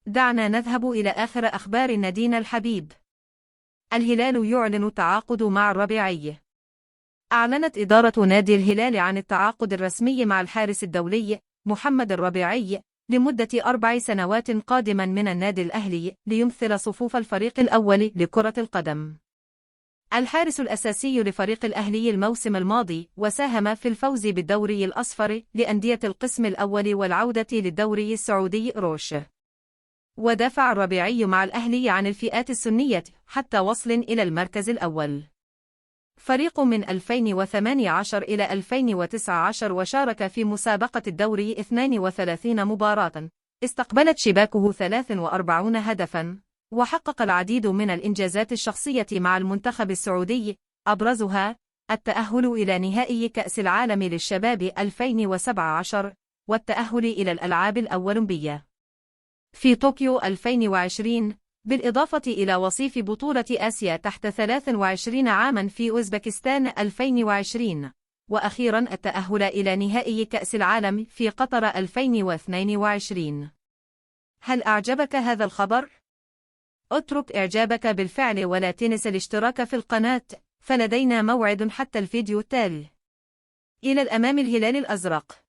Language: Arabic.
دعنا نذهب إلى آخر أخبار نادينا الحبيب. الهلال يعلن التعاقد مع الربيعي. أعلنت إدارة نادي الهلال عن التعاقد الرسمي مع الحارس الدولي محمد الربيعي لمدة 4 سنوات قادما من النادي الأهلي ليمثل صفوف الفريق الأول لكرة القدم. الحارس الأساسي لفريق الأهلي الموسم الماضي وساهم في الفوز بالدوري الأصفر لأندية القسم الأول والعودة للدوري السعودي روش. ودافع الربيعي مع الأهلي عن الفئات السنية حتى وصل إلى المركز الأول. فريق من 2018 إلى 2019 وشارك في مسابقة الدوري 32 مباراة، استقبلت شباكه 43 هدفاً، وحقق العديد من الإنجازات الشخصية مع المنتخب السعودي، أبرزها التأهل إلى نهائي كأس العالم للشباب 2017 والتأهل إلى الألعاب الأولمبية في طوكيو 2020، بالإضافة إلى وصيف بطولة آسيا تحت 23 عاما في أوزبكستان 2020، وأخيرا التأهل إلى نهائي كأس العالم في قطر 2022. هل أعجبك هذا الخبر؟ اترك إعجابك بالفعل ولا تنس الاشتراك في القناة، فلدينا موعد حتى الفيديو التالي. إلى الأمام الهلال الأزرق.